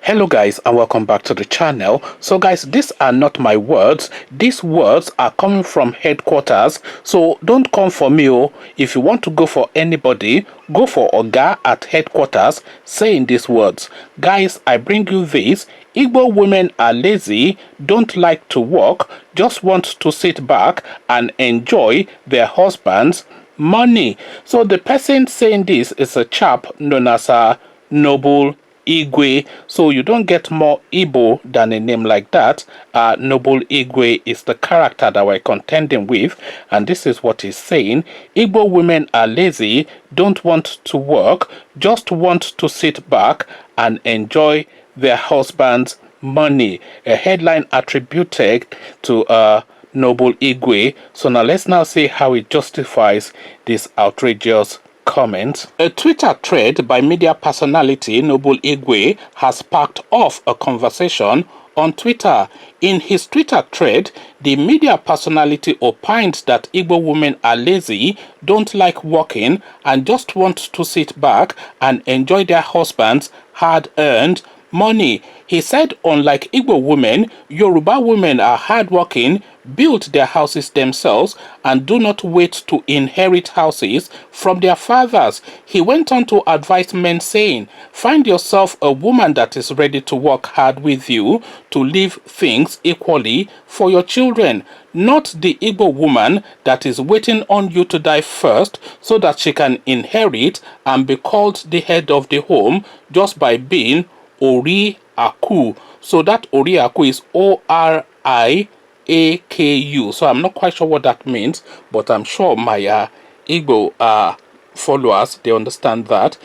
Hello guys, and welcome back to the channel. So guys, these are not my words. These words are coming from headquarters, so don't come for me. If you want to go for anybody, go for Oga at headquarters saying these words. Guys, I bring you this. Igbo women are lazy, don't like to work, just want to sit back and enjoy their husbands' money. So the person saying this is a chap known as a Noble Igwe. So you don't get more Igbo than a name like that. Noble Igwe is the character that we're contending with, and this is what he's saying. Igbo women are lazy, don't want to work, just want to sit back and enjoy their husband's money. A headline attributed to Noble Igwe. So now see how it justifies this outrageous comment. A Twitter thread by media personality Noble Igwe has sparked off a conversation on Twitter. In his Twitter thread, the media personality opined that Igbo women are lazy, don't like working, and just want to sit back and enjoy their husbands' hard-earned money. He said, unlike Igbo women, Yoruba women are hardworking, build their houses themselves, and do not wait to inherit houses from their fathers. He went on to advise men saying, find yourself a woman that is ready to work hard with you to leave things equally for your children, not the Igbo woman that is waiting on you to die first so that she can inherit and be called the head of the home just by being Ori Aku. So that Ori Aku is Oriaku. So I'm not quite sure what that means, but I'm sure my Igbo followers, they understand that.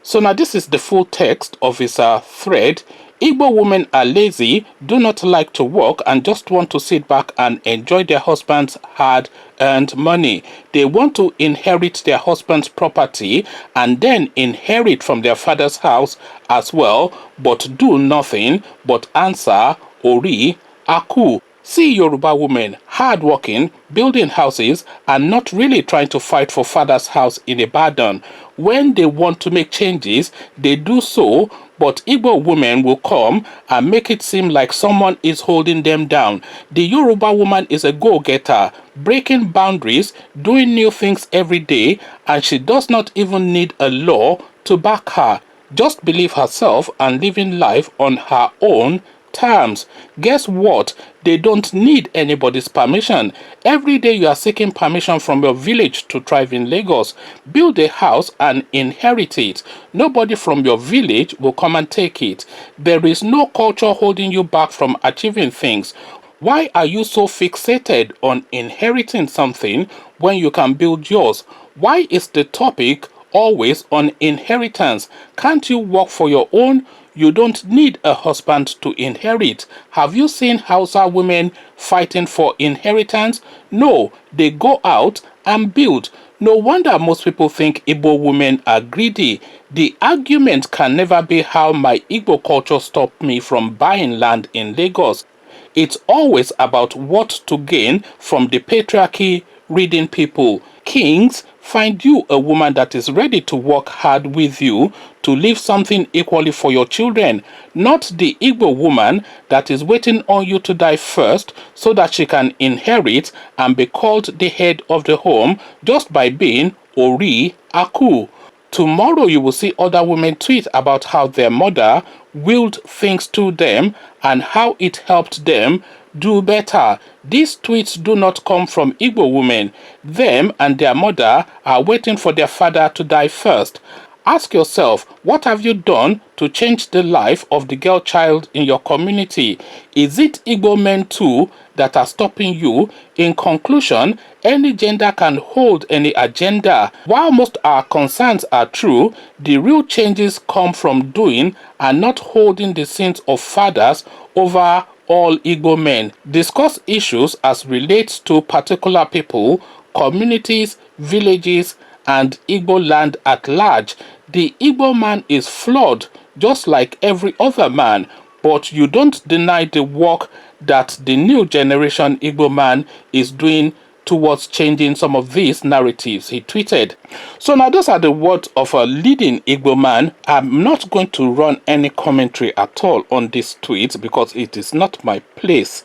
So now this is the full text of his thread. Igbo women are lazy, do not like to work, and just want to sit back and enjoy their husband's hard-earned money. They want to inherit their husband's property and then inherit from their father's house as well, but do nothing but answer Ori Aku. See Yoruba women, hard-working, building houses, and not really trying to fight for father's house in Ibadan. When they want to make changes, they do so, but Igbo women will come and make it seem like someone is holding them down. The Yoruba woman is a go-getter, breaking boundaries, doing new things every day, and she does not even need a law to back her. Just believe herself and living life on her own terms. Guess what? They don't need anybody's permission. Every day you are seeking permission from your village to thrive in Lagos. Build a house and inherit it. Nobody from your village will come and take it. There is no culture holding you back from achieving things. Why are you so fixated on inheriting something when you can build yours? Why is the topic always on inheritance? Can't you work for your own? You don't need a husband to inherit. Have you seen Hausa women fighting for inheritance? No, they go out and build. No wonder most people think Igbo women are greedy. The argument can never be how my Igbo culture stopped me from buying land in Lagos. It's always about what to gain from the patriarchy reading people. Kings, find you a woman that is ready to work hard with you to leave something equally for your children, not the Igbo woman that is waiting on you to die first so that she can inherit and be called the head of the home just by being Ori Aku. Tomorrow you will see other women tweet about how their mother willed things to them and how it helped them do better. These tweets do not come from Igbo women. Them and their mother are waiting for their father to die first. Ask yourself, what have you done to change the life of the girl child in your community? Is it Igbo men too that are stopping you? In conclusion, any gender can hold any agenda. While most our concerns are true, the real changes come from doing and not holding the sins of fathers over all Igbo men. Discuss issues as relates to particular people, communities, villages, and Igbo land at large. The Igbo man is flawed just like every other man, but you don't deny the work that the new generation Igbo man is doing towards changing some of these narratives, he tweeted. So now those are the words of a leading Igbo man. I'm not going to run any commentary at all on this tweet because it is not my place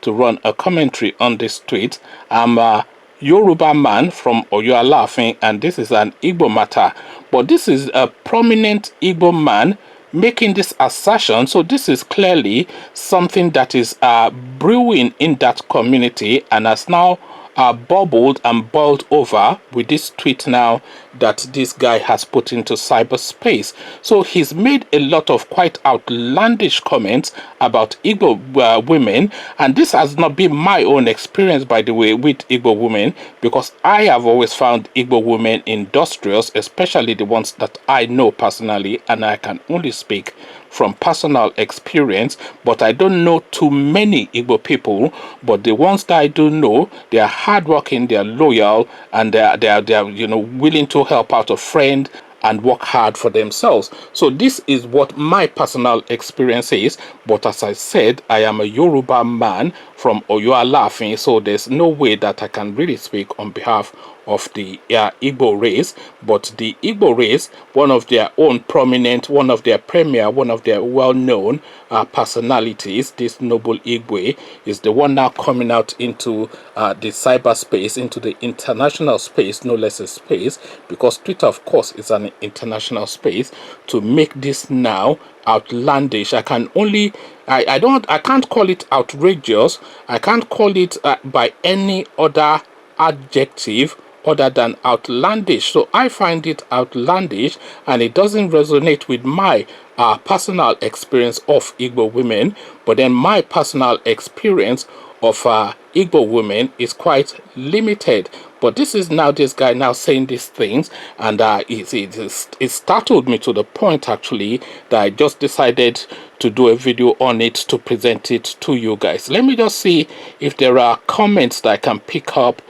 to run a commentary on this tweet. I'm a Yoruba man from Oyo-Alafin, and this is an Igbo matter. But this is a prominent Igbo man making this assertion, so this is clearly something that is brewing in that community and has now bubbled and boiled over with this tweet now that this guy has put into cyberspace. So he's made a lot of quite outlandish comments about Igbo women, and this has not been my own experience, by the way, with Igbo women, because I have always found Igbo women industrious, especially the ones that I know personally, and I can only speak from personal experience. But I don't know too many Igbo people, but the ones that I do know, they are hardworking, they are loyal, and they are you know, willing to help out a friend and work hard for themselves. So this is what my personal experience is. But as I said, I am a Yoruba man from Oyo-Alafin, so there's no way that I can really speak on behalf of the Igbo race. But the Igbo race, one of their own prominent, one of their premier, one of their well-known personalities, this noble Igwe, is the one now coming out into the cyberspace, into the international space, no less a space, because Twitter, of course, is an international space, to make this now outlandish. I can only I can't call it outrageous. I can't call it by any other adjective other than outlandish. So I find it outlandish, and it doesn't resonate with my personal experience of Igbo women. But then my personal experience of Igbo women is quite limited. But this is now this guy now saying these things, and it startled me to the point actually that I just decided to do a video on it to present it to you guys. Let me just see if there are comments that I can pick up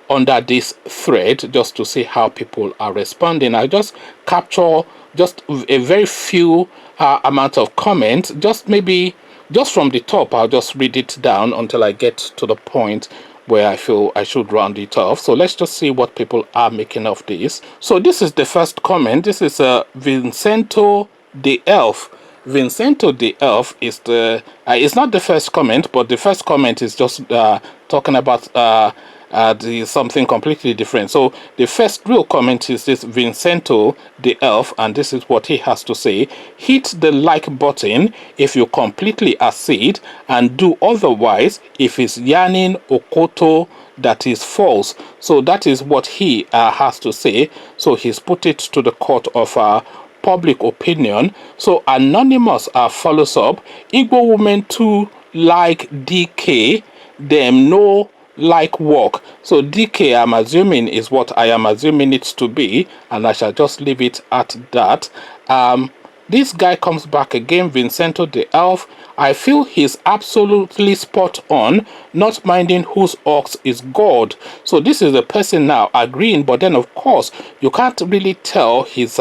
under this thread, just to see how people are responding. I just capture just a very few amount of comments, just from the top. I'll just read it down until I get to the point where I feel I should round it off. So let's just see what people are making of this. So this is the first comment. This is Vincento the Elf. Vincento the Elf is the it's not the first comment, but the first comment is just talking about something completely different. So the first real comment is this Vincento the Elf, and this is what he has to say. Hit the like button if you completely accede, and do otherwise if it's yarning Okoto that is false. So that is what he has to say. So he's put it to the court of public opinion. So Anonymous follows up. Igbo women too like DK, them no like work. So DK, I'm assuming, is what I am assuming it to be, and I shall just leave it at that. This guy comes back again, Vincento the Elf. I feel he's absolutely spot on, not minding whose ox is God. So this is a person now agreeing, but then of course you can't really tell his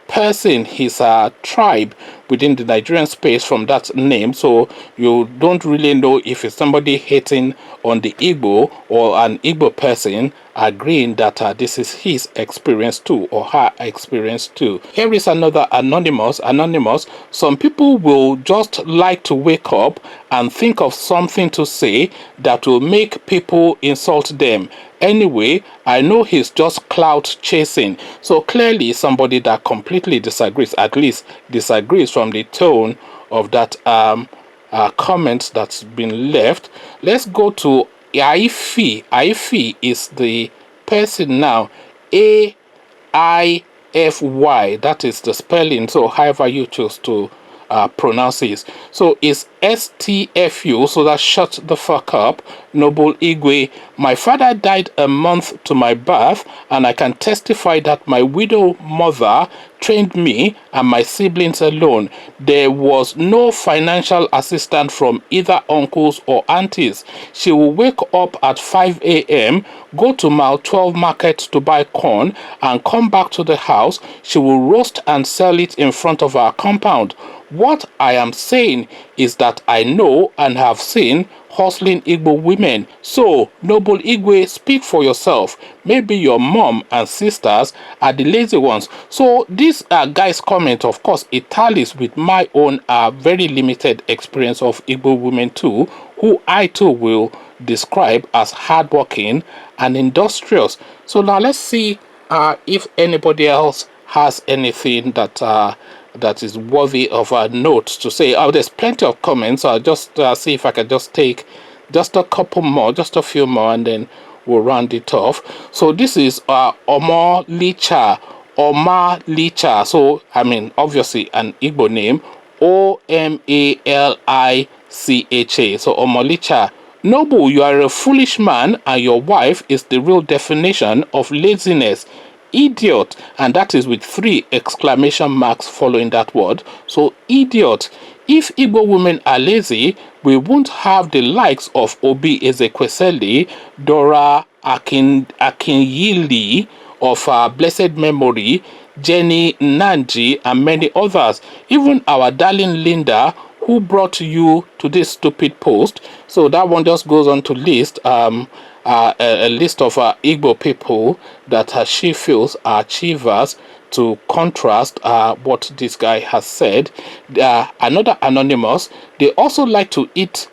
person, his tribe within the Nigerian space from that name, so you don't really know if it's somebody hating on the Igbo or an Igbo person agreeing that this is his experience too, or her experience too. Here is another Anonymous. Some people will just like to wake up and think of something to say that will make people insult them. Anyway, I know he's just clout chasing. So clearly somebody that completely disagrees, at least disagrees from the tone of that comment that's been left. Let's go to Aifi. Aifi is the person now. AIFY. That is the spelling. So however you choose to pronounce it. So it's STFU, so that shut the fuck up. Noble Igwe, my father died a month to my birth, and I can testify that my widow mother trained me and my siblings alone. There was no financial assistance from either uncles or aunties. She will wake up at 5 a.m., go to Mile 12 market to buy corn, and come back to the house. She will roast and sell it in front of our compound. What I am saying is that I know and have seen hustling Igbo women. So, noble Igwe, speak for yourself. Maybe your mom and sisters are the lazy ones. So, this guy's comment, of course, it tallies with my own very limited experience of Igbo women too, who I too will describe as hardworking and industrious. So now let's see if anybody else has anything that is worthy of a note to say. Oh, there's plenty of comments. I'll just see if I can just take just a couple more, just a few more, and then we'll round it off. So this is Omar Licha. So I mean, obviously an Igbo name. Omalicha. So Omalicha. Noble, you are a foolish man, and your wife is the real definition of laziness. Idiot, and that is with 3 exclamation marks following that word. So idiot. If Igbo women are lazy, we won't have the likes of Obi Ezekwesili, Dora Akinyili of blessed memory, Jenny Nanji, and many others. Even our darling Linda, who brought you to this stupid post. So that one just goes on to list a list of Igbo people that she feels are achievers, to contrast what this guy has said. Another anonymous, they also like to eat.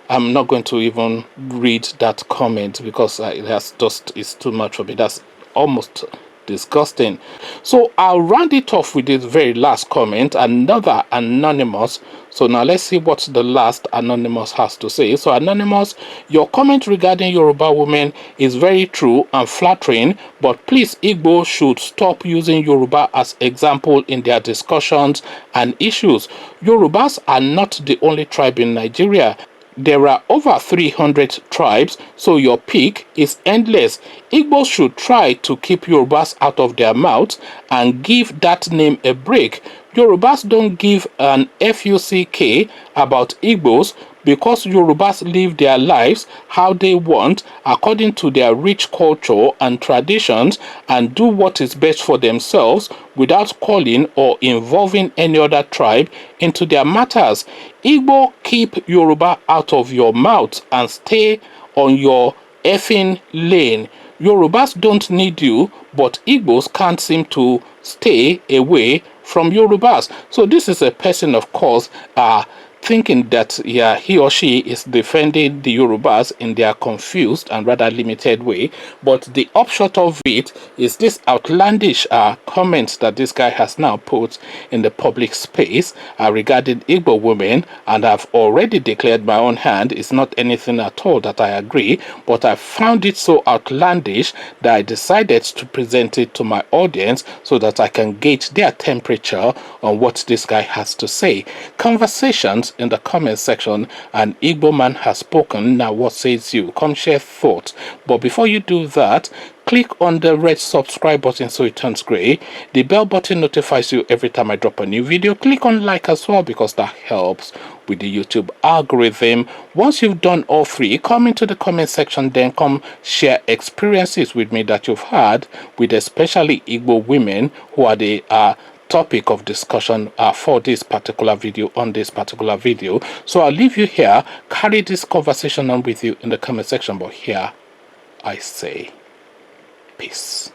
I'm not going to even read that comment because it's too much for me. That's almost disgusting. So I'll round it off with this very last comment, another anonymous. So now let's see what the last anonymous has to say. So anonymous, your comment regarding Yoruba women is very true and flattering, but please, Igbo should stop using Yoruba as example in their discussions and issues. Yorubas are not the only tribe in Nigeria. There are over 300 tribes, so your pick is endless. Igbos should try to keep Yorubas out of their mouths and give that name a break. Yorubas don't give an fuck about Igbos because Yorubas live their lives how they want according to their rich culture and traditions and do what is best for themselves without calling or involving any other tribe into their matters. Igbo, keep Yoruba out of your mouth and stay on your effing lane. Yorubas don't need you, but Igbos can't seem to stay away from Yorubas. So this is a person, of course, thinking that he or she is defending the Yorubas in their confused and rather limited way. But the upshot of it is this outlandish comment that this guy has now put in the public space regarding Igbo women, and I've already declared my own hand. It's not anything at all that I agree, but I found it so outlandish that I decided to present it to my audience so that I can gauge their temperature on what this guy has to say. Conversations in the comment section. An Igbo man has spoken. Now what says you? Come share thoughts. But before you do that, click on the red subscribe button so it turns gray. The bell button notifies you every time I drop a new video. Click on like as well because that helps with the YouTube algorithm. Once you've done all 3, come into the comment section, then come share experiences with me that you've had with especially Igbo women who are the topic of discussion for this particular video, on this particular video. So I'll leave you here, carry this conversation on with you in the comment section, but here I say peace.